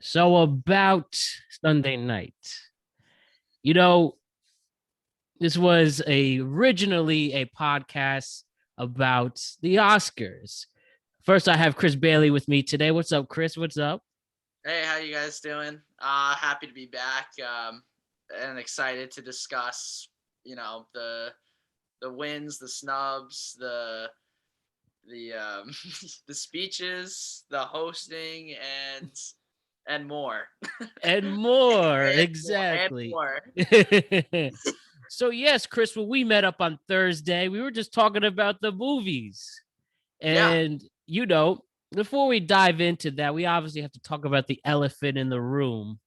So about Sunday night, you know, this was originally a podcast about the Oscars. First, I have Chris Bailey with me today. What's up, Chris? What's up? Hey, how you guys doing? Happy to be back, and excited to discuss, the wins, the snubs, the the speeches, the hosting, and more, And more, and more, and exactly. more. So yes, Chris, when we met up on Thursday, we were just talking about the movies. Yeah, And before we dive into that, we obviously have to talk about the elephant in the room.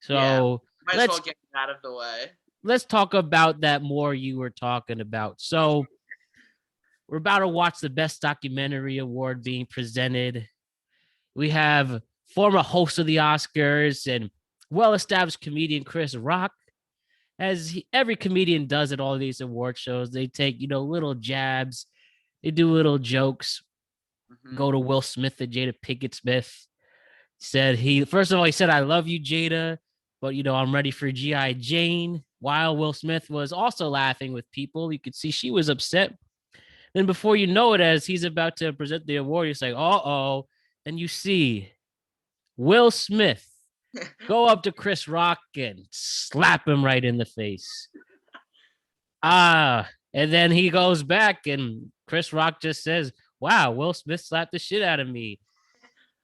yeah. So Might as well let's get it out of the way. let's talk about that more you were talking about. So we're about to watch the best documentary award being presented. We have former host of the Oscars and well-established comedian Chris Rock. Every comedian does at all these award shows, they take little jabs, they do little jokes. Hmm. Go to Will Smith and Jada Pinkett Smith. Said he first of all he said I love you, Jada, but I'm ready for GI Jane. While Will Smith was also laughing with people, you could see she was upset. Then before you know it, as he's about to present the award, he's like, "Uh-oh," and you see Will Smith go up to Chris Rock and slap him right in the face. And then he goes back, and Chris Rock just says, "Wow, Will Smith slapped the shit out of me."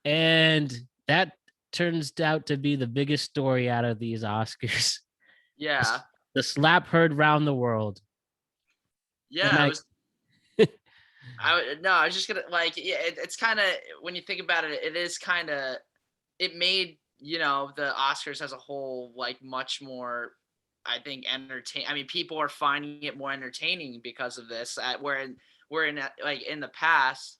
And that turns out to be the biggest story out of these Oscars. Yeah, The slap heard round the world. And yeah. It was. No, I was just gonna yeah. It's kind of when you think about it, it is kind of it made the Oscars as a whole like much more, I think, entertain. I mean, people are finding it more entertaining because of this. Like in the past,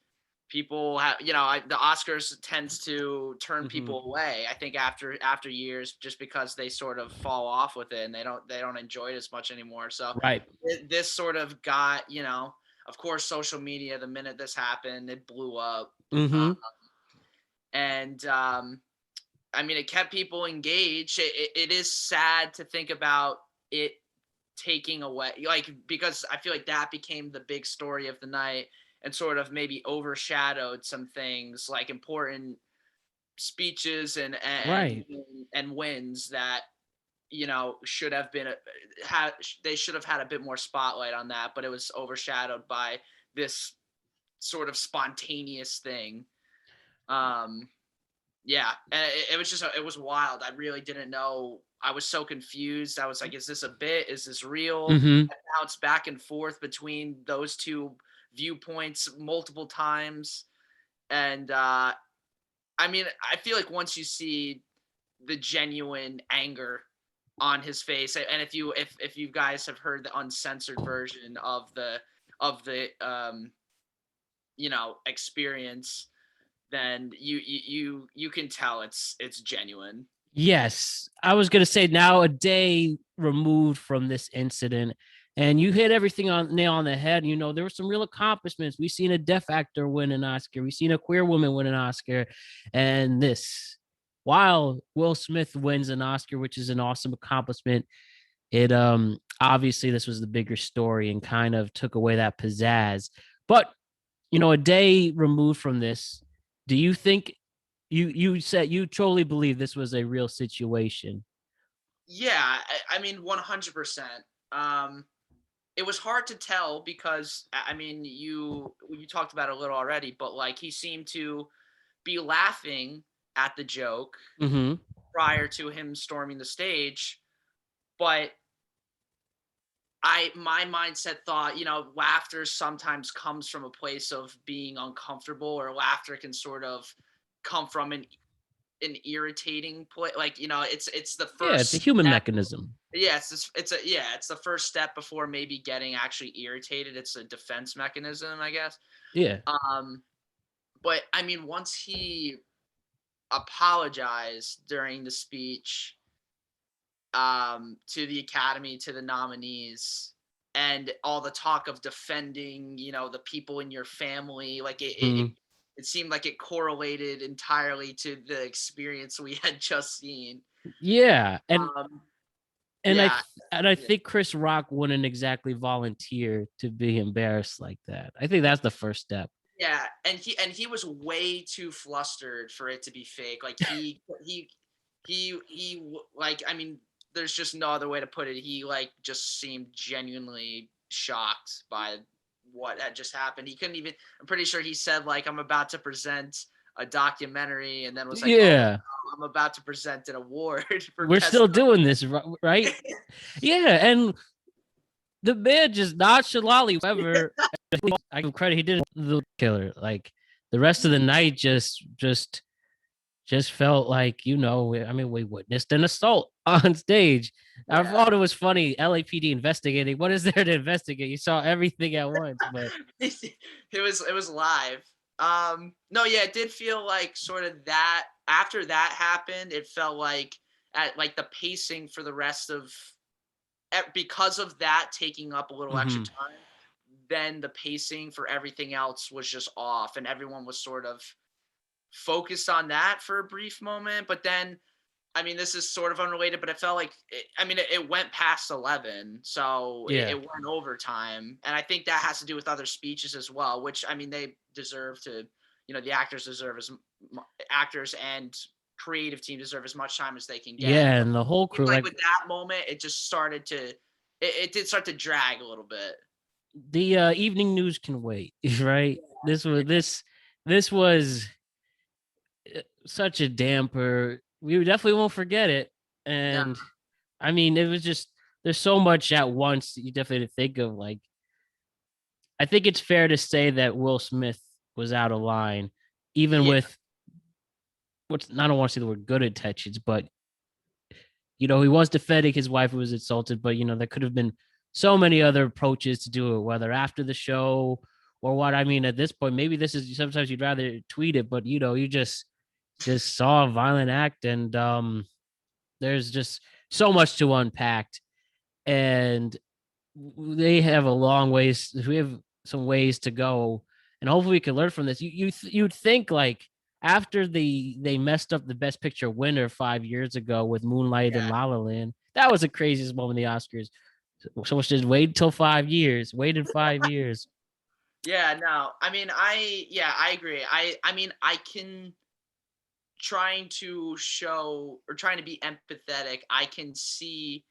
people have the Oscars tends to turn Mhm. people away. I think after years, just because they sort of fall off with it and they don't enjoy it as much anymore. So Right. this sort of got of course, social media. The minute this happened, it blew up. Uh, Mhm. and I mean, it kept people engaged. It is sad to think about it taking away, like, because I feel like that became the big story of the night and sort of maybe overshadowed some things like important speeches Right. and wins that should have been had they should have had a bit more spotlight on that, but it was overshadowed by this sort of spontaneous thing. Um, yeah, it was just it was wild. I really didn't know. I was so confused. I was like, "Is this a bit? Is this real?" Mhm. I bounced back and forth between those two viewpoints multiple times, and I mean, I feel like once you see the genuine anger on his face, and if you guys have heard the uncensored version of the experience, then you can tell it's genuine. Yes. I was going to say now a day removed from this incident and you hit everything on nail on the head. There were some real accomplishments. We've seen a deaf actor win an Oscar. We've seen a queer woman win an Oscar. And while Will Smith wins an Oscar, which is an awesome accomplishment, it obviously this was the bigger story and kind of took away that pizzazz. But a day removed from this, do you think you said you truly believe this was a real situation? Yeah, I mean 100%. Um, it was hard to tell because I mean you talked about it a little already, but like he seemed to be laughing at the joke Mm-hmm. prior to him storming the stage, but my mindset thought, laughter sometimes comes from a place of being uncomfortable, or laughter can sort of come from an irritating place. Like, it's the Yeah, it's a first human step. mechanism. Yeah, it's the first step before maybe getting actually irritated. It's a defense mechanism, I guess. Yeah. Um, but I mean, once he apologized during the speech, to the Academy, to the nominees, and all the talk of defending, the people in your family, like it Mm-hmm. it seemed like it correlated entirely to the experience we had just seen. Yeah, Um, and yeah, I think Chris Rock wouldn't exactly volunteer to be embarrassed like that. I think that's the first step. yeah, and he was way too flustered for it to be fake. Like like, I mean, there's just no other way to put it. He like just seemed genuinely shocked by what had just happened. He couldn't even. I'm pretty sure he said like, "I'm about to present a documentary," and then was like, "Oh Yeah, no, I'm about to present an award for we're best." still doing this, right? Yeah, and the man just nonchalantly, whoever I give credit, he did the killer. Like the rest of the night, just felt like, I mean, we witnessed an assault on stage. I Yeah. thought it was funny. LAPD investigating. What is there to investigate? You saw everything at once, but It was live. No, yeah, it did feel like sort of that after that happened, it felt like at like the pacing for the rest of because of that taking up a little extra mhm. time, then the pacing for everything else was just off and everyone was sort of focused on that for a brief moment, but then I mean, this is sort of unrelated, but it felt like it went past 11, so it Yeah, went overtime, and I think that has to do with other speeches as well. Which I mean, they deserve to, the actors deserve actors and creative team deserve as much time as they can get. yeah, But and the whole it seemed crew, like like with that moment, it just started to, it did start to drag a little bit. the evening news can wait, right? Yeah, This was such a damper. We definitely won't forget it. no, And I mean, it was just there's so much at once that you definitely think of. Like, I think it's fair to say that Will Smith was out of line, even yeah, with what's I don't want to say the word good intentions, but he was defending his wife who was insulted, but there could have been so many other approaches to do it, whether after the show or what. I mean, at this point, maybe this is sometimes you'd rather tweet it, but you just saw a violent act, and there's just so much to unpack, and they have a long ways. We have some ways to go, and hopefully we can learn from this. You'd think like after they messed up the Best Picture winner 5 years ago with Moonlight and yeah. La La Land. That was the craziest moment in the Oscars. So much just wait until 5 years. Waited 5 years. Yeah, no. I mean, I agree. I mean, I can trying to show or trying to be empathetic, I can see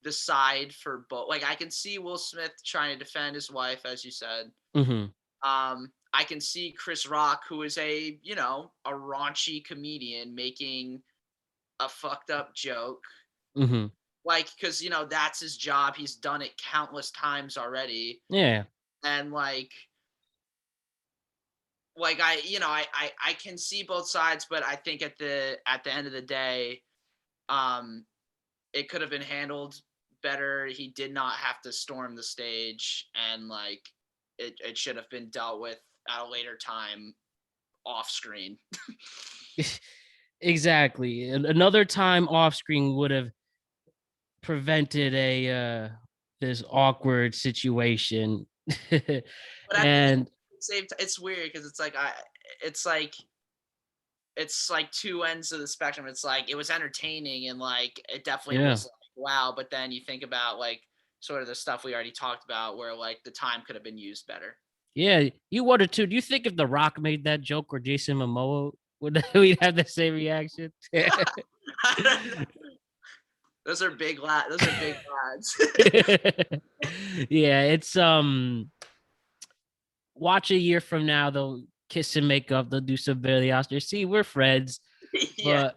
the side for both. Like I can see Will Smith trying to defend his wife, as you said. Mm-hmm. I can see Chris Rock, who is a raunchy comedian making a fucked up joke. Mm-hmm. Like, because that's his job. He's done it countless times already. Yeah. And like I can see both sides, but I think at the end of the day, um it could have been handled better. He did not have to storm the stage, and like it should have been dealt with at a later time off screen. Exactly. Another time off screen would have prevented a this awkward situation. But at the And same time, it's weird because it's like it's like two ends of the spectrum. It's like it was entertaining and like it definitely yeah. was like, wow, but then you think about like sort of the stuff we already talked about where like the time could have been used better. Yeah, you wonder too. Do you think if The Rock made that joke or Jason Momoa would we'd have the same reaction? I don't know. Those are big lads. Yeah, it's watch a year from now, they'll kiss and make up, they'll do some Billy Oscars. See, we're friends, Yeah. but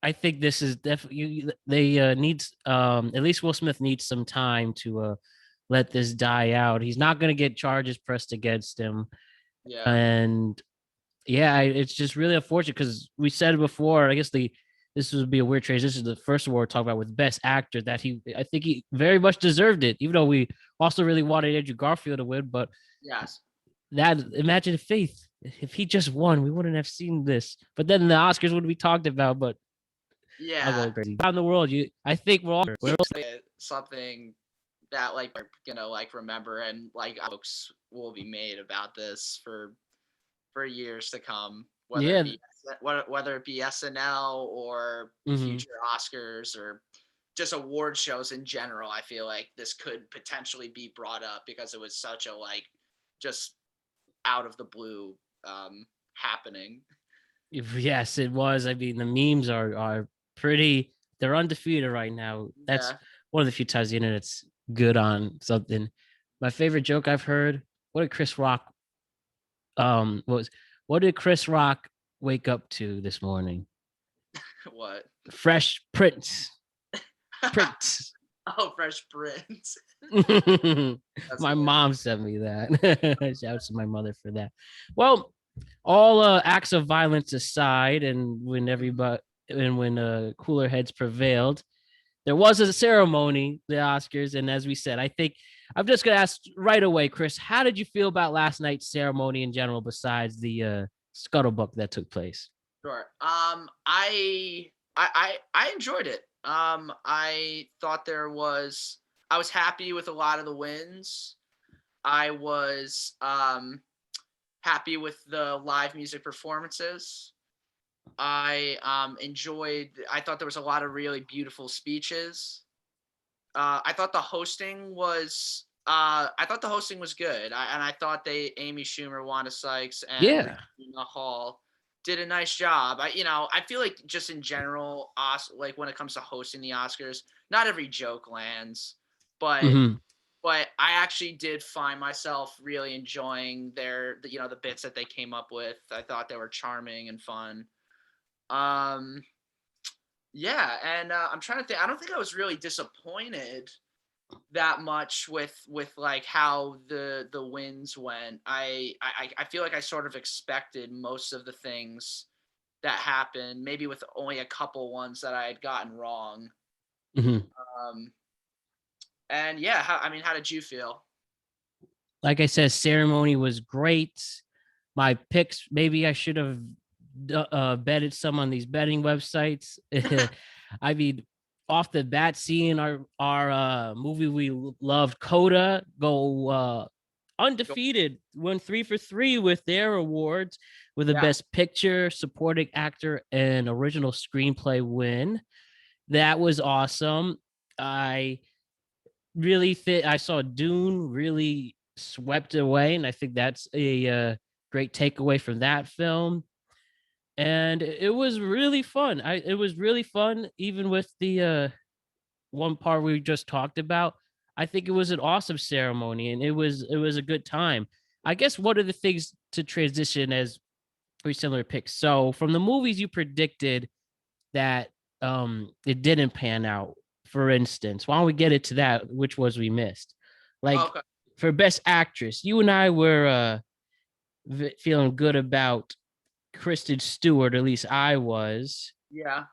I think this is definitely they needs at least Will Smith needs some time to let this die out. He's not gonna get charges pressed against him. Yeah. And yeah, it's just really unfortunate because we said it before. I guess this would be a weird transition. This is the first award we're talking about with Best Actor that I think he very much deserved it, even though we also really wanted Andrew Garfield to win. But Yes. that imagine if he just won, we wouldn't have seen this. But then the Oscars wouldn't be talked about. But I'll Yeah. go crazy around the world. I think we're all Something that like we're gonna like remember and like jokes will be made about this for years to come, Yeah. whether it be SNL or Mhm. future Oscars or just award shows in general. I feel like this could potentially be brought up because it was such a like just out of the blue happening. Yes, it was. I mean, the memes are pretty. They're undefeated right now. That's Yeah. one of the few times the internet's good on something. My favorite joke I've heard. What did Chris Rock was what did Chris Rock wake up to this morning? What? Fresh Prince. Prince. Oh, Fresh Prince. That's My hilarious. mom sent me that. Shout out to my mother for that. Well, all acts of violence aside, and when cooler heads prevailed, there was a ceremony, the Oscars, and as we said, I think I'm just gonna ask right away, Chris, how did you feel about last night's ceremony in general, besides the scuttlebutt that took place? Sure. I enjoyed it. I thought I was happy with a lot of the wins. I was happy with the live music performances. I thought there was a lot of really beautiful speeches. I thought the hosting was good. I thought Amy Schumer, Wanda Sykes, and Yeah. Regina Hall did a nice job. I feel like just in general, like when it comes to hosting the Oscars, not every joke lands, but Hmm. but I actually did find myself really enjoying the bits that they came up with. I thought they were charming and fun. Um, yeah, and I'm trying to think. I don't think I was really disappointed that much with like how the wins went. I feel like I sort of expected most of the things that happened, maybe with only a couple ones that I had gotten wrong. Hmm. Um, and yeah, how did you feel? Like I said, ceremony was great. My picks, maybe I should have betted some on these betting websites. I mean, off the bat, seeing our movie we loved, Coda, go undefeated, went 3 for 3 with their awards, with the Yeah, best picture, supporting actor, and original screenplay win. That was awesome. I really fit. I saw Dune really swept away, and I think that's a great takeaway from that film. And it was really fun. It was really fun, even with the one part we just talked about. I think it was an awesome ceremony, and it was a good time. I guess one of the things to transition as very similar picks. So from the movies you predicted that it didn't pan out, for instance, why don't we get into that? Which was we missed? Like okay, for best actress, you and I were feeling good about Kristen Stewart, at least I was. yeah.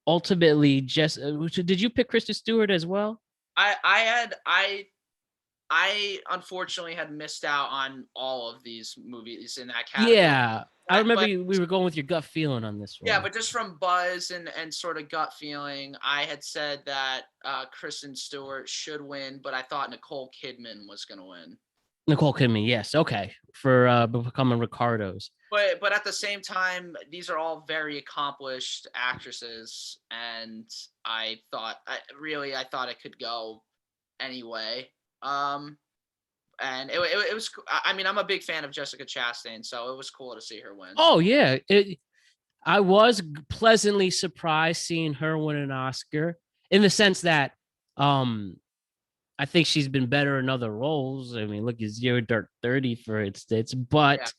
Ultimately, just did you pick Kristen Stewart as well? I unfortunately had missed out on all of these movies in that category. Yeah, I remember But we were going with your gut feeling on this yeah, one. but just from buzz and sort of gut feeling, I had said that Kristen Stewart should win, but I thought Nicole Kidman was going to win. Nicole Kidman, yes, okay, for becoming Ricardo's. But at the same time, these are all very accomplished actresses, and I thought it could go anyway. Um, and it was. I mean, I'm a big fan of Jessica Chastain, so it was cool to see her win. Oh yeah, I was pleasantly surprised seeing her win an Oscar, in the sense that um I think she's been better in other roles. I mean, look at Zero Dark 30, for instance, Yeah, but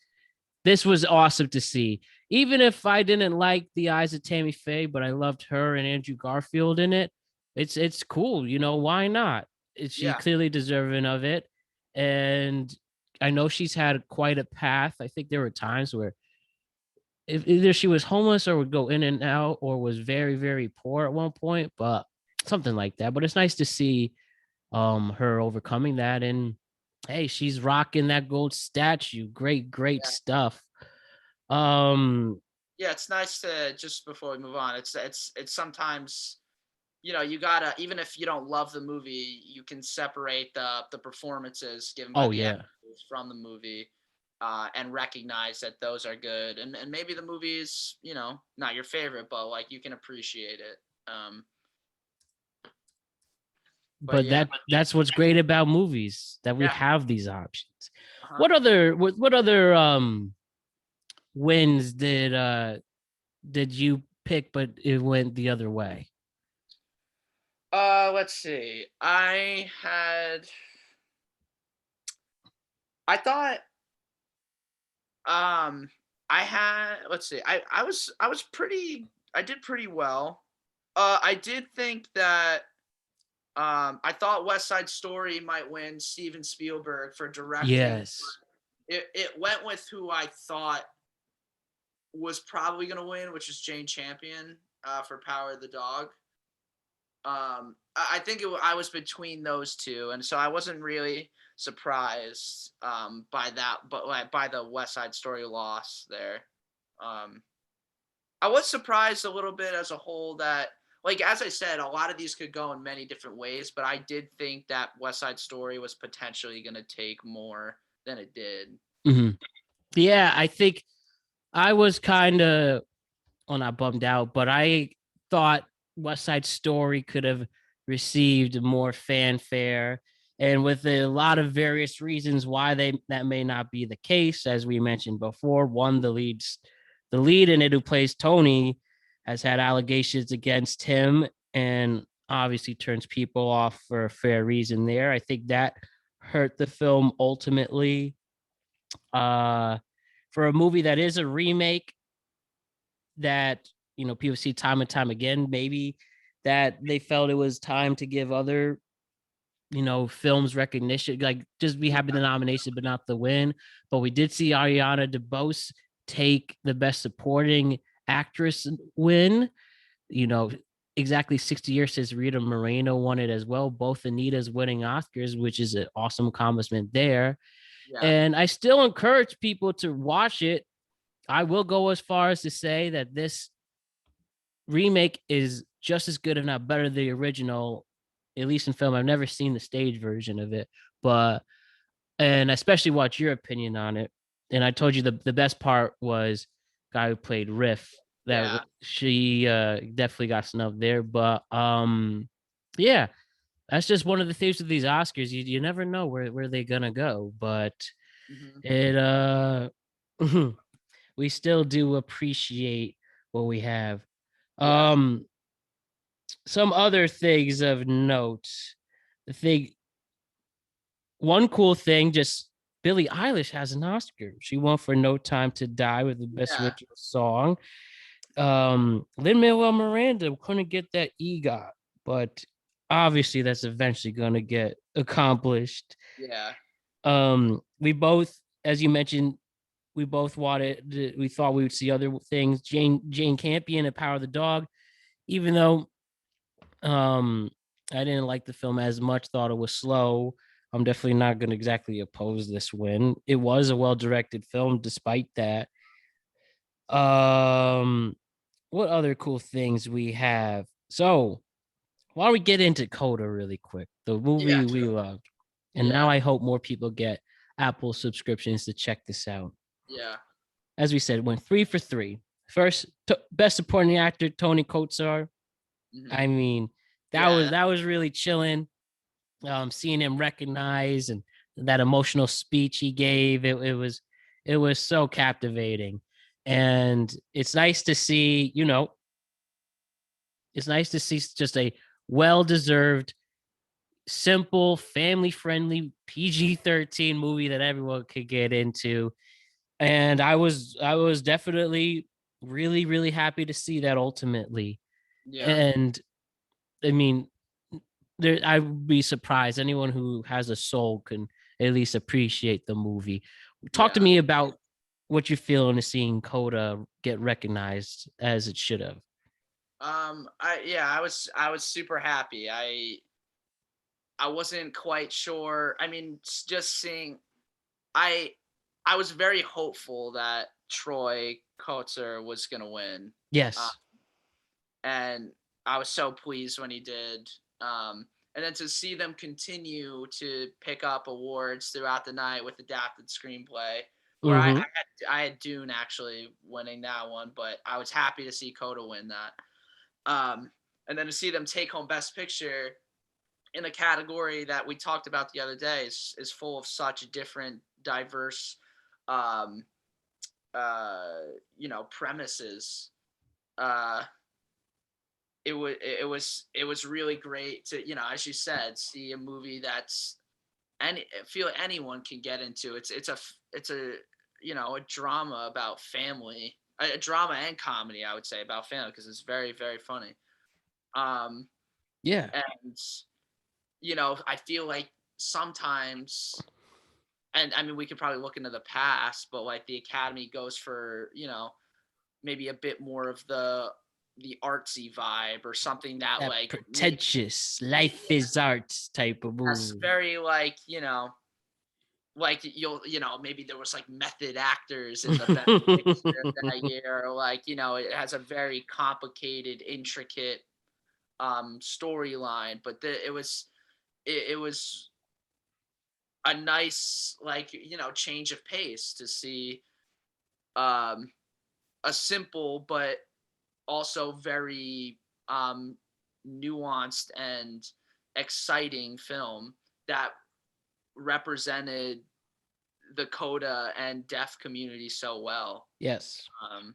this was awesome to see. Even if I didn't like The Eyes of Tammy Faye, but I loved her and Andrew Garfield in it, it's cool. Why not? She's yeah, clearly deserving of it. And I know she's had quite a path. I think there were times where if either she was homeless or would go in and out or was very, very poor at one point, but something like that. But it's nice to see her overcoming that. And hey, she's rocking that gold statue. Great, great yeah. stuff. Um, Yeah, it's nice to just before we move on. It's sometimes you gotta, even if you don't love the movie, you can separate the performances given by oh the yeah. actors from the movie. and recognize that those are good. And maybe the movie is, not your favorite, but like you can appreciate it. But yeah, that's what's great about movies, that we yeah. have these options. Uh-huh. What other wins did you pick, but it went the other way? Let's see. I thought, I had, let's see. I did pretty well. I did think that, I thought West Side Story might win Steven Spielberg for directing. Yes. It went with who I thought was probably going to win, which is Jane Champion, for Power of the Dog. I think I was between those two, and so I wasn't really surprised by that, but like by the West Side Story loss there. Um, I was surprised a little bit as a whole that, like as I said, a lot of these could go in many different ways, but I did think that West Side Story was potentially going to take more than it did. Mm-hmm. Yeah, I think I was kind of, well, not bummed out, but I thought West Side Story could have received more fanfare. And with a lot of various reasons why that may not be the case, as we mentioned before, one, the lead in it who plays Tony has had allegations against him, and obviously turns people off for a fair reason there. I think that hurt the film ultimately. For a movie that is a remake, that people see time and time again, maybe that they felt it was time to give other films recognition, like just be happy the nomination but not the win. But we did see Ariana DeBose take the best supporting actress win, exactly 60 years since Rita Moreno won it as well, both Anita's winning Oscars, which is an awesome accomplishment there. Yeah. And I still encourage people to watch it. I will go as far as to say that this remake is just as good, if not better, than the original, at least in film. I've never seen the stage version of it, and especially watch your opinion on it. And I told you the best part was guy who played Riff. That Yeah. she definitely got snubbed there, but yeah, that's just one of the things with these Oscars. You never know where they're gonna go, but Mm-hmm. it we still do appreciate what we have. Yeah. Some other things of note. The thing, one cool thing, just Billie Eilish has an Oscar. She won for No Time to Die with the best Yeah. original song. Lin-Manuel Miranda couldn't get that EGOT, but obviously that's eventually gonna get accomplished. Yeah. We both, as you mentioned, we both we thought we would see other things. Jane Campion and Power of the Dog, even though I didn't like the film as much, thought it was slow. I'm definitely not going to exactly oppose this win. It was a well-directed film despite that. Um what other cool things we have? So, why don't we get into Coda really quick? The Yeah. movie we Sure. loved. And now Yeah. I hope more people get Apple subscriptions to check this out. Yeah. As we said, went 3 for 3. First, best supporting actor Tony Kotsur. Mm-hmm. I mean, Yeah. that was really chilling. Seeing him recognize and that emotional speech he gave, it was so captivating. And it's nice to see, it's nice to see just a well-deserved, simple, family-friendly PG-13 movie that everyone could get into. And I was definitely really, really happy to see that ultimately. Yeah. And I mean, I would be surprised anyone who has a soul can at least appreciate the movie. Talk to Yeah. me about what you feel in seeing Coda get recognized as it should have. I was super happy. I wasn't quite sure. I mean, just seeing, I I was very hopeful that Troy Kotsur was gonna win. Uh, Yes. and I was so pleased when he did. And then to see them continue to pick up awards throughout the night with adapted screenplay Or Mm-hmm. I had Dune actually winning that one, but I was happy to see Coda win that. And then to see them take home Best Picture in a category that we talked about the other day is full of such different, diverse, um, premises. Uh, it was really great to, as you said, see a movie that's I feel anyone can get into. It's a a drama about family, a drama and comedy, I would say, about family, because it's very, very funny. Um, Yeah. and I feel like sometimes, and I mean, we could probably look into the past, but like the Academy goes for maybe a bit more of the artsy vibe, or something that That like pretentious yeah, life is art type of that's movie. very like like maybe there was like method actors in the Best Picture that year, or like it has a very complicated, intricate storyline, but it was a nice, like, change of pace to see um a simple but also very nuanced and exciting film that represented the coda and deaf community so well. Yes. Um,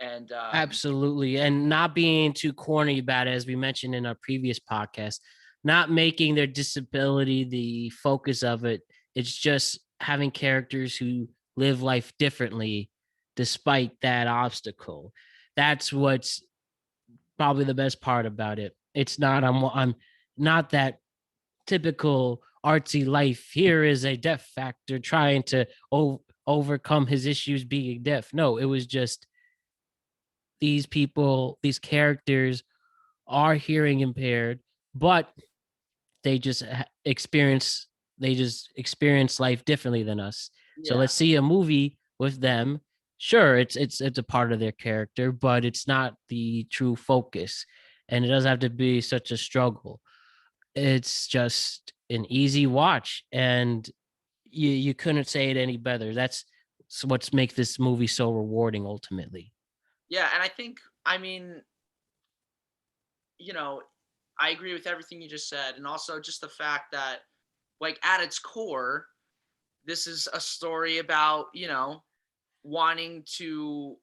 and Absolutely. And not being too corny about it, as we mentioned in our previous podcast, not making their disability the focus of it. It's just having characters who live life differently despite that obstacle. That's what's probably the best part about it. It's not, I'm not that typical artsy life. Here is a deaf factor trying to overcome his issues being deaf. No, it was just these people, these characters are hearing impaired, but they just experience life differently than us. So yeah, let's see a movie with them. Sure, it's a part of their character, but it's not the true focus, and it doesn't have to be such a struggle. It's just an easy watch, and you couldn't say it any better. That's what's make this movie so rewarding ultimately. yeah, and I think, I mean, you know, I agree with everything you just said, and also just the fact that, like, at its core, this is a story about wanting to,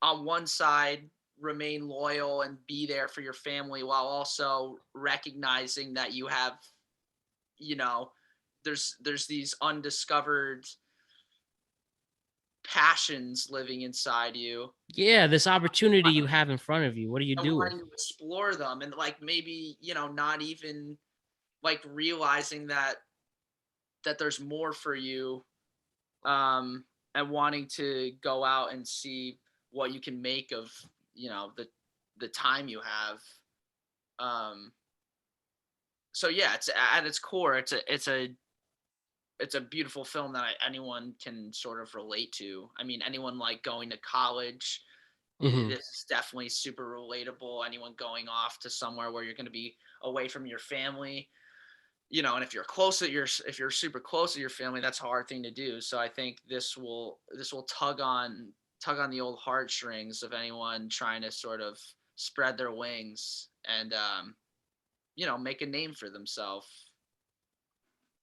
on one side, remain loyal and be there for your family, while also recognizing that you have, you know there's these undiscovered passions living inside you, Yeah, this opportunity you have in front of you. What do you and do with? wanting to explore them, and like maybe not even like realizing that there's more for you, and wanting to go out and see what you can make of the time you have. Um so yeah, it's at its core, it's a beautiful film that anyone can sort of relate to. I mean, anyone like going to college, Mhm. this is definitely super relatable. Anyone going off to somewhere where you're going to be away from your family, and if you're super close to your family, that's a hard thing to do. So I think this will tug on the old heartstrings of anyone trying to sort of spread their wings and make a name for themselves.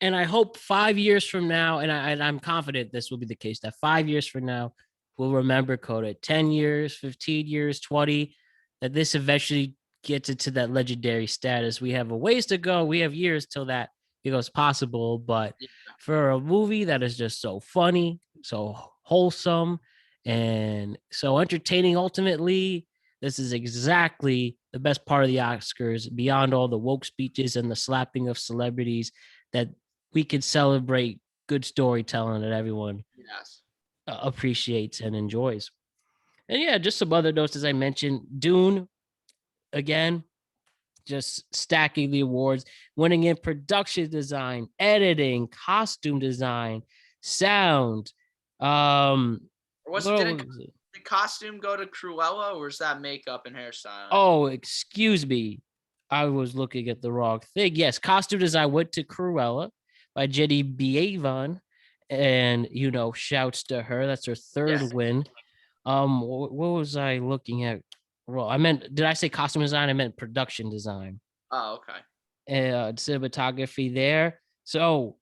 And I hope 5 years from now, and I'm confident this will be the case, that 5 years from now, we'll remember Coda. 10 years, 15 years, 20, that this eventually gets into that legendary status. We have a ways to go. We have years till that becomes possible. But Yeah. for a movie that is just so funny, so wholesome, and so entertaining, ultimately, this is exactly the best part of the Oscars, beyond all the woke speeches and the slapping of celebrities, that we could celebrate good storytelling that everyone Yes. appreciates and enjoys. And yeah, just some other notes, as I mentioned, Dune, again, just stacking the awards, winning in production design, editing, costume design, sound. Or was What it else didn't was it? the costume go to Cruella, or was that makeup and hairstyling? Oh, excuse me. I was looking at the wrong thing. Yes, costume design went to Cruella by Jenny Biavon, and shouts to her. That's her third Yes. win. What was I looking at? Well, did I say costume design? I meant production design. Oh, okay. Cinematography there. So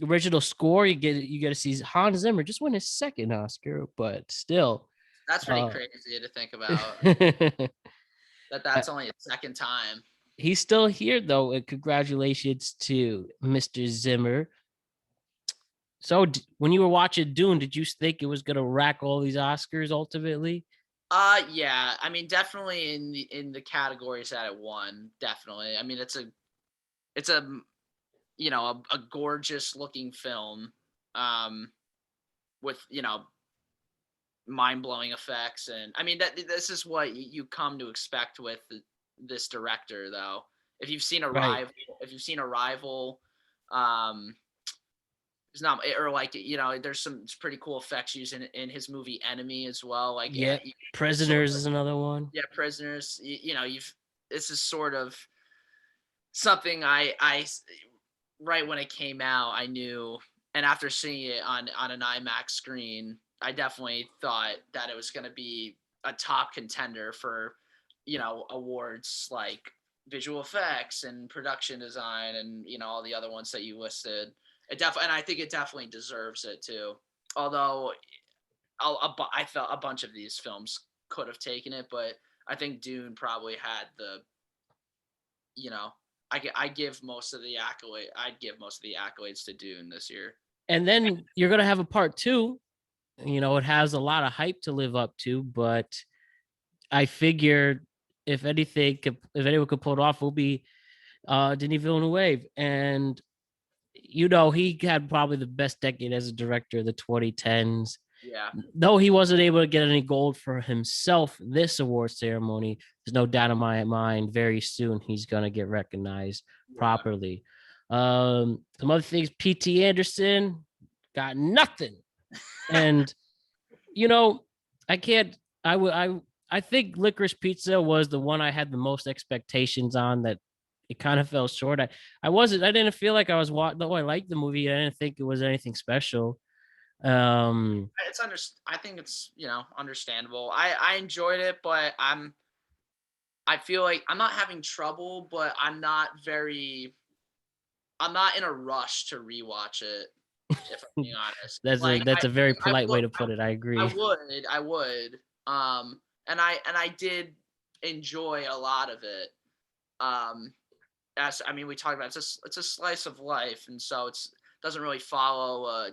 original score, you get to see Hans Zimmer just win his second Oscar, but still, That's pretty crazy to think about. That's only a second time. He's still here though, and congratulations to Mr. Zimmer. So when you were watching Dune, did you think it was gonna rack all these Oscars ultimately? Yeah. I mean, definitely in the categories that it won. Definitely. I mean, it's a a gorgeous looking film, with mind blowing effects, and I mean this is what you come to expect with this director, though. If you've seen Right. Arrival, um, it's not, or like there's some pretty cool effects used in his movie Enemy as well. Like Yep. it's sort Prisoners of, is another one. yeah, Prisoners. You've this is sort of something I right when it came out I knew, and after seeing it on an IMAX screen, I definitely thought that it was going to be a top contender for awards like visual effects and production design and all the other ones that you listed. And I think it definitely deserves it too. Although I felt a bunch of these films could have taken it, but I think Dune probably had the you know I give most of the accolade. I'd give most of the accolades to Dune this year. And then you're gonna have a part two. It has a lot of hype to live up to, but I figured if anyone could pull it off, will be Denis Villeneuve. And he had probably the best decade as a director, the 2010s. Yeah, Though he wasn't able to get any gold for himself this award ceremony, there's no doubt in my mind very soon he's going to get recognized yeah. properly. Some other things, P.T. Anderson got nothing. And, you know, I can't, I would, I think Licorice Pizza was the one I had the most expectations on that it kind of fell short. I didn't feel like I was though I liked the movie. I didn't think it was anything special. Um, I think it's understandable. I enjoyed it, but I feel like I'm not having trouble, but I'm not in a rush to rewatch it, if I'm being honest. Like that's a very I polite way would to put it. I I agree. would I would and I did enjoy a lot of it. Um as I mean, we talked about it's a slice of life, and so it's doesn't really follow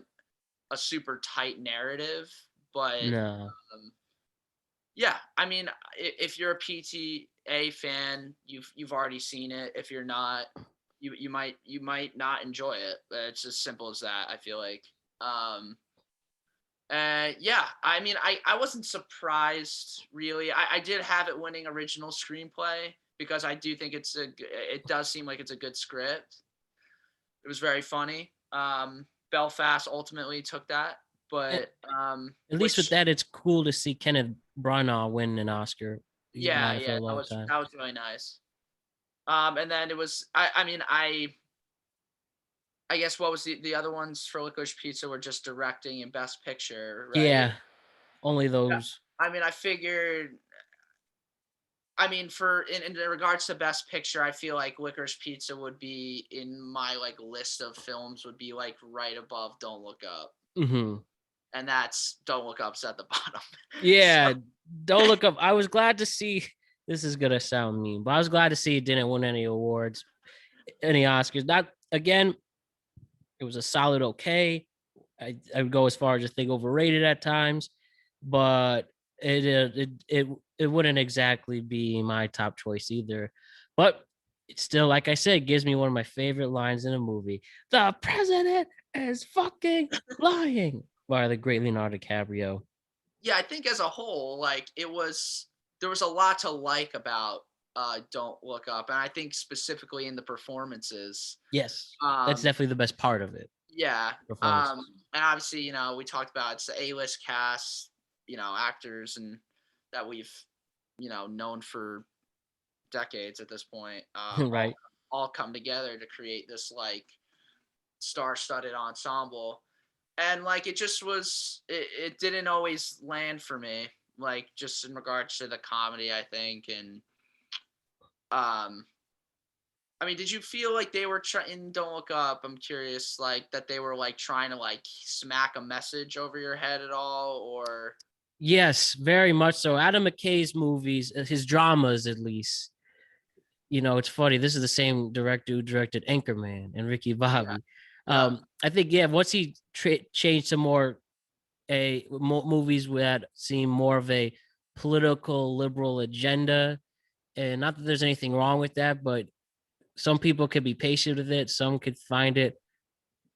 a super tight narrative, but No, um, yeah, I mean, if you're a PTA fan, you've already seen it. If you're not, you might not enjoy it. It's as simple as that. I feel like. Um, yeah, I mean, I wasn't surprised really. I did have it winning original screenplay because I do think it does seem like it's a good script. It was very funny. Belfast ultimately took that, at, but at least with which that, it's cool to see Kenneth Branagh win an Oscar. He's been yeah, at it for a long time. that was really nice. And then it was I mean I guess what was the other ones for Licorice Pizza were just directing and Best Picture, right? Yeah, only Yeah. those. I mean, I mean, for in regards to Best Picture, I feel like Licorice Pizza would be in my like list of films would be like right above Don't Look Up, Hmm. and that's Don't Look Up's at the bottom. So Yeah, don't look up. I was glad to see. This is gonna sound mean, but I was glad to see it didn't win any awards, any Oscars. Not again. It was a solid okay. I would go as far as to think overrated at times, but it wouldn't exactly be my top choice either. But it's still, like I said, gives me one of my favorite lines in a movie. The president is fucking lying by the great Leonardo DiCaprio. yeah, I think as a whole, like there was a lot to like about Don't Look Up, and I think specifically in the performances. Yes, that's Um, definitely the best part of it. yeah, Performances. and obviously, we talked about it's the A-list cast, actors and that we've known for decades at this point. Right. All come together to create this like star-studded ensemble. and like it didn't always land for me, like just in regards to the comedy, I think. And um I mean, did you feel like they were trying? Don't Look Up, I'm curious, like that they were like trying to like smack a message over your head at all, or Yes, very much so. Adam McKay's movies, his dramas at least, it's funny. This is the same director who directed Anchorman and Ricky yeah, Bobby. yeah, I think, yeah, once he changed to movies that seem more of a political liberal agenda, and not that there's anything wrong with that, but some people could be patient with it. Some could find it,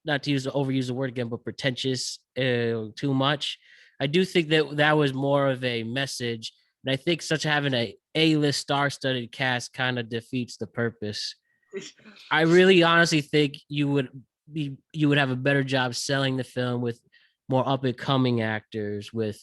not to overuse the word again, but pretentious too much. I do think that that was more of a message, and I think such having a-list star-studded cast kind of defeats the purpose. I really honestly think you would have a better job selling the film with more up and coming actors, with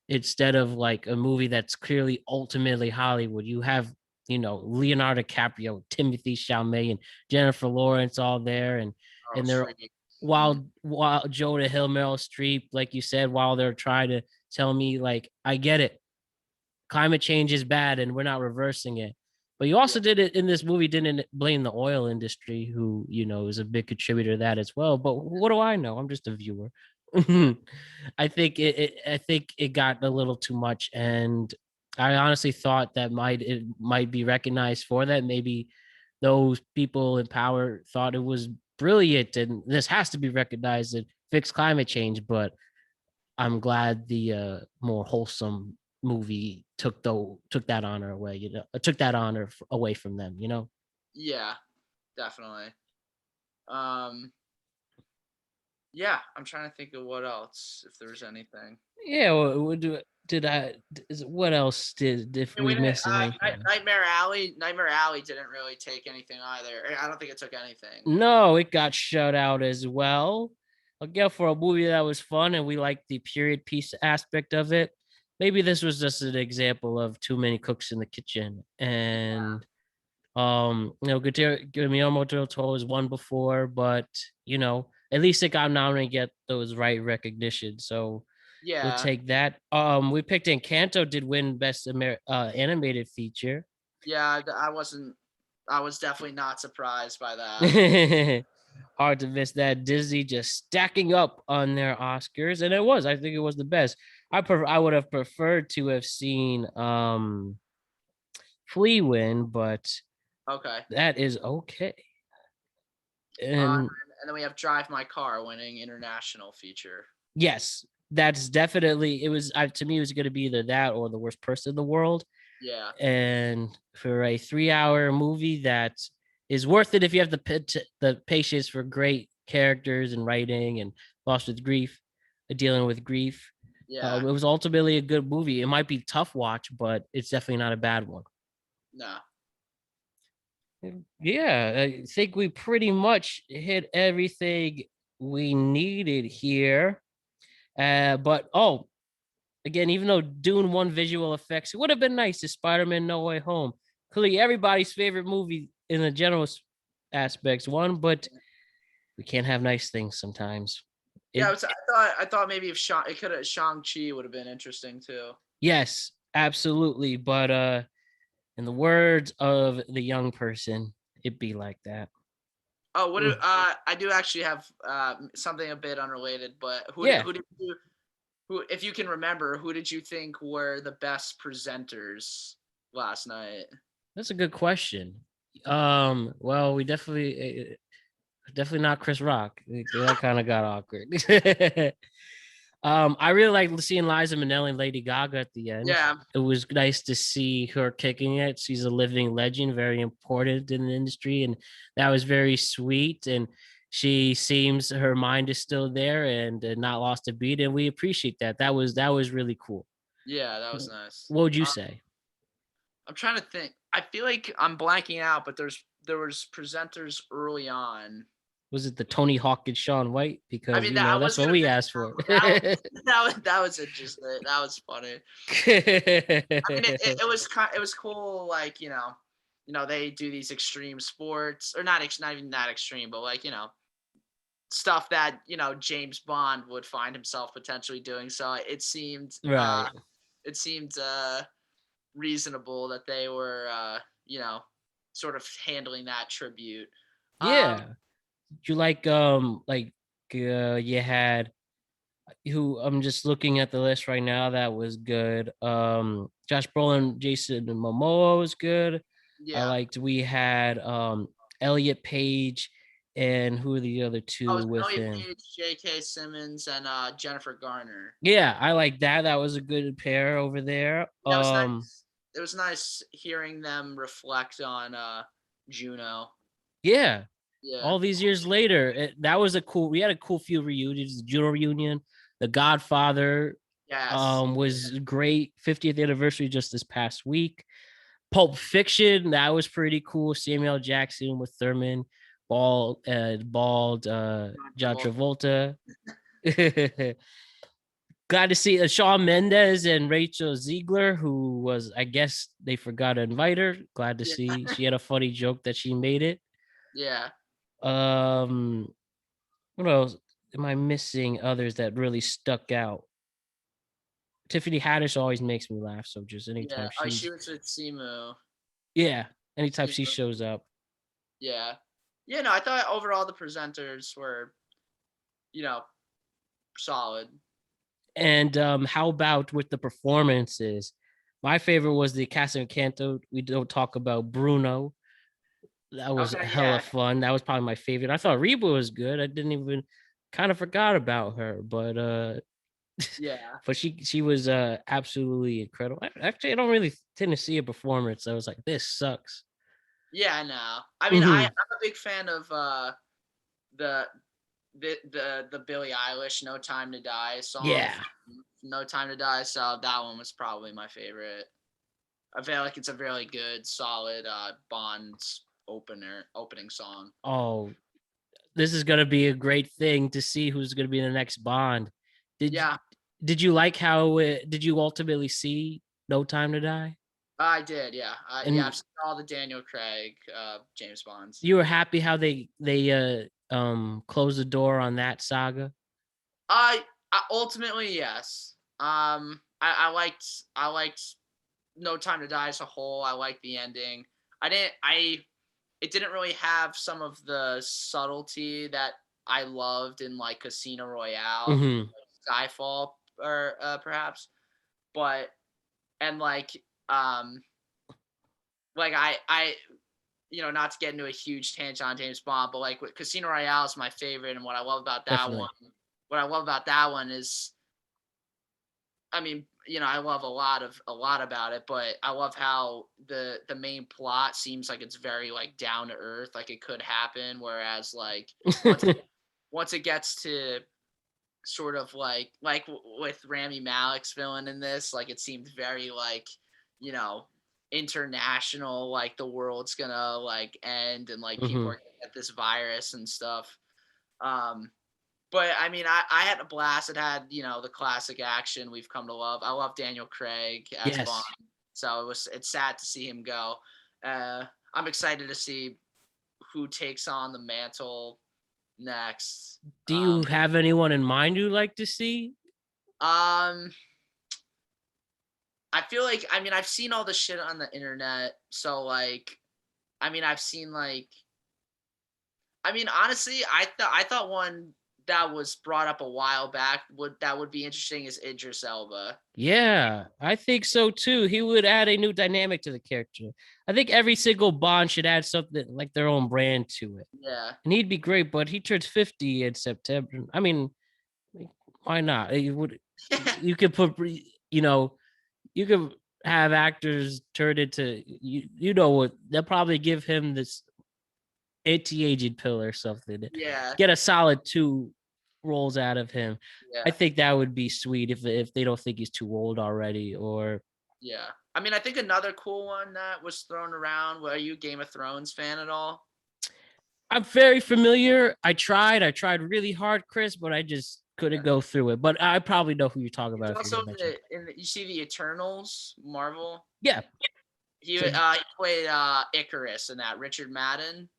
instead of like a movie that's clearly ultimately Hollywood. You have, Leonardo DiCaprio, Timothy Chalamet, and Jennifer Lawrence all there, oh, and they're Streep. while Jonah Hill, Meryl Streep, like you said, while they're trying to tell me like, I get it, climate change is bad and we're not reversing it. But you Yeah, also did it in this movie, didn't blame the oil industry, who, is a big contributor to that as well. But what do I know? I'm just a viewer. yeah, I think it got a little too much. And I honestly thought that it might be recognized for that. Maybe those people in power thought it was brilliant and this has to be recognized and fix climate change. But I'm glad the more wholesome movie took that honor away. Took that honor away from them. yeah, definitely. Um, yeah, I'm trying to think of what else, if there's anything. Yeah. What do did I? What else if I mean, we we didn't. missed anything? Nightmare Alley. Nightmare Alley didn't really take anything either. I don't think it took anything. No, it got shut out as well. Again, for a movie that was fun and we liked the period piece aspect of it, maybe this was just an example of too many cooks in the kitchen. And Guillermo del Toro has won before, but at least it got nominated, get those right recognition. So we'll Yeah, take that. We picked Encanto, did win best animated feature. yeah. I wasn't. I was definitely not surprised by that. Hard to miss that. Disney just stacking up on their Oscars, and it was. I think it was the best. I would have preferred to have seen Flea win, but Okay. that is okay. Uh, And and then we have Drive My Car winning international feature. yes, that's definitely it was. To me, it was going to be either that or the worst person in the world. Yeah. And for a 3-hour movie that is worth it if you have the patience for great characters and writing and lost with grief, dealing with grief. Yeah. It was ultimately a good movie. It might be tough watch, but it's definitely not a bad one. No. Yeah, I think we pretty much hit everything we needed here. But again, even though Dune won visual effects, it would have been nice if Spider-Man No Way Home, clearly everybody's favorite movie in the general aspects, won, but we can't have nice things sometimes. Yeah, It I thought maybe if Shang-Chi would have been interesting too. Yes, absolutely, but in the words of the young person, it be like that. Oh, I do actually have something a bit unrelated, but Yeah, who, if you can remember, who did you think were the best presenters last night? that's a good question. Well, we definitely not Chris Rock. That kind of got awkward. I really like seeing Liza Minnelli and Lady Gaga at the end. Yeah, It was nice to see her kicking it. She's a living legend, very important in the industry, and that was very sweet. And she seems her mind is still there and not lost a beat, and we appreciate that. That was really cool. yeah, that was nice. What would you say? I'm trying to think. I feel like I'm blanking out, but there was presenters early on. Was it the Tony Hawk and Sean White? I Because mean, that I that's was what gonna we mention asked for. that was interesting. That was funny. I mean, it was cool. Like they do these extreme sports, or not even that extreme, but like stuff that, James Bond would find himself potentially doing. So Right. it seemed reasonable that they were, sort of handling that tribute. Um, Yeah. You you had who I'm just looking at the list right now that was good. Josh Brolin, Jason Momoa was good. I yeah. liked we had Elliot Page and who are the other Oh, it two was with Elliot him? Page, J.K. Simmons, and Jennifer Garner. Yeah, I like that. That was a good pair over there. Yeah, it was nice. It was nice hearing them reflect on Juno. Yeah, Yeah. all these years later, that was a cool. We had a cool few reunions. The Juno reunion, The Godfather, Yes. was great. 50th anniversary just this past week. Pulp Fiction, that was pretty cool. Samuel Jackson with Thurman, bald, John John Travolta. Glad to see Shawn Mendes and Rachel Ziegler, who was, I guess they forgot to invite her. Glad to Yeah. see she had a funny joke that she made it. Yeah. Um, what else am I missing? Others that really stuck out. Tiffany Haddish always makes me laugh. So just Yeah. anytime Oh, she she's, was with Simu. yeah, anytime She's she shows up. Yeah. Yeah, no, I thought overall the presenters were, you know, solid. And how about with the performances? My favorite was the Casa Encanto. We don't talk about Bruno. That was Okay, hella yeah. fun. That was probably my favorite. I thought Reba was good. I didn't even kind of forgot about her, Yeah. but she was absolutely incredible. Actually, I don't really tend to see a performance. I was like, this sucks. Yeah, I know. I mean, I'm Hmm. a big fan of the the Billie Eilish "No Time to Die" song. Yeah. "No Time to Die," so that one was probably my favorite. I feel like it's a really good, solid Bond's opening song. Oh, this is gonna be a great thing to see who's gonna be the next Bond. Did Yeah, did you like how did you ultimately see No Time to Die? I did. Yeah, yeah. I've And seen all the Daniel Craig James Bonds. you were happy how they closed the door on that saga? I ultimately yes. I liked No Time to Die as a whole. I liked the ending. I didn't. I It didn't really have some of the subtlety that I loved in like Casino Royale, Hmm. Skyfall, or perhaps. But and um I not to get into a huge tangent on James Bond, but like Casino Royale is my favorite, and Definitely. what I love about that one is, I mean, I love a lot about it, but I love how the main plot seems like it's very like down to earth, like it could happen. Whereas like once once it gets to sort of with Rami Malek's villain in this, like it seemed very like, you know, international, like the world's gonna like end and like people Hmm. are gonna get this virus and stuff. Um, but I mean, I had a blast. It had, the classic action we've come to love. I love Daniel Craig as Bond, Yes. so it's sad to see him go. I'm excited to see who takes on the mantle next. Do you have anyone in mind you'd like to see? Um, I feel like, I mean, I've seen all the shit on the internet, so like, I mean, I've seen like, I mean, honestly, I thought one that was brought up a while back would be interesting is Idris Elba. Yeah, I think so too. He would add a new dynamic to the character. I think every single Bond should add something like their own brand to it. Yeah. And he'd be great, but he turns 50 in September. I mean, why not? You could put you know, you could have actors turn into you know what, they'll probably give him this anti-aging pill or something. Yeah. Get a solid 2 roles out of him. I Yeah. think that would be sweet if they don't think he's too old already. Or Yeah. I mean, I think another cool one that was thrown around. Were you a Game of Thrones fan at all? I'm very familiar. I tried really hard, Chris, but I just couldn't go through it. But I probably know who you're talking He's about if you're also gonna mention. you see the Eternals Marvel. Yeah. So He played Icarus in that, Richard Madden.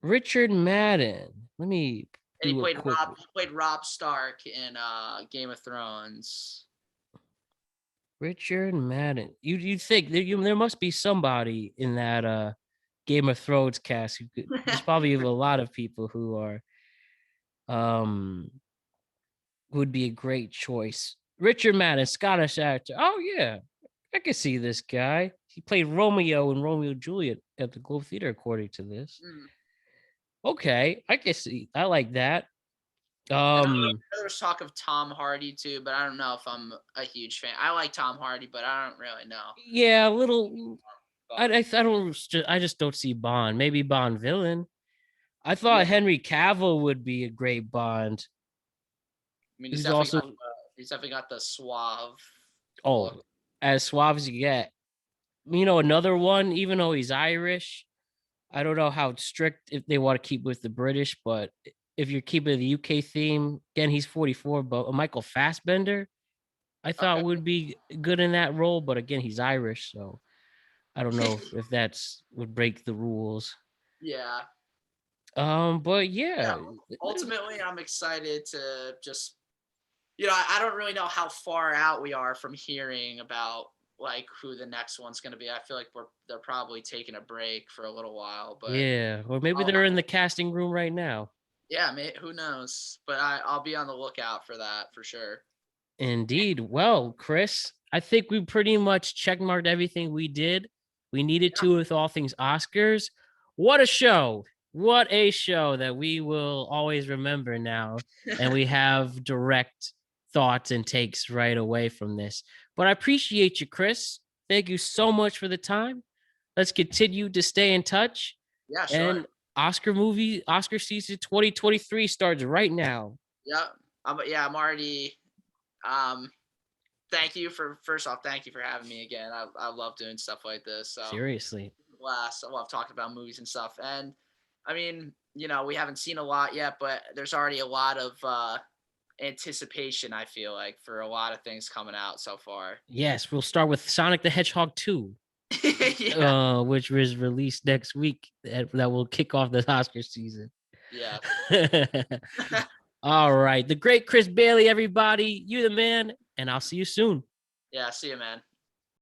Richard Madden. Let me And do it quickly. He played Robb Stark in Game of Thrones. Richard Madden. You think there must be somebody in that Game of Thrones cast who could, there's probably a lot of people who are um would be a great choice. Richard Madden, Scottish actor. Oh yeah, I can see this guy. He played Romeo in Romeo and Juliet at the Globe Theater, according to this. Okay, I can see. I like that. And I know there was talk of Tom Hardy too, but I don't know if I'm a huge fan. I like Tom Hardy, but I don't really know. Yeah, a little. I don't. I just don't see Bond. Maybe Bond villain. I thought Henry Cavill would be a great Bond. I mean, he's definitely got the suave. Look. As suave as you get. You know, another one. Even though he's Irish, I don't know how strict if they want to keep with the British, but if you're keeping the UK theme, again, he's 44, but Michael Fassbender, I thought would be good in that role, but again, he's Irish, so I don't know if that's would break the rules. Yeah. But yeah. Ultimately, I'm excited to just, I don't really know how far out we are from hearing about like who the next one's going to be. I feel like they're probably taking a break for a little while, but yeah, or maybe they're in the casting room right now. Yeah, who knows? But I'll be on the lookout for that for sure. Indeed. Well, Chris, I think we pretty much checkmarked everything we did. We needed to with all things Oscars. What a show. What a show that we will always remember now. And we have direct thoughts and takes right away from this. But I appreciate you, Chris. Thank you so much for the time. Let's continue to stay in touch. Yeah, sure. And Oscar season 2023 starts right now. Yeah. I'm already thank you for having me again. I love doing stuff like this. So seriously. I love talking about movies and stuff. And I mean, we haven't seen a lot yet, but there's already a lot of anticipation, I feel like, for a lot of things coming out so far. Yes, we'll start with Sonic the Hedgehog 2. Which was released next week that will kick off the Oscar season. Yeah. All right. The great Chris Bailey, everybody. You the man, and I'll see you soon. Yeah, see you, man.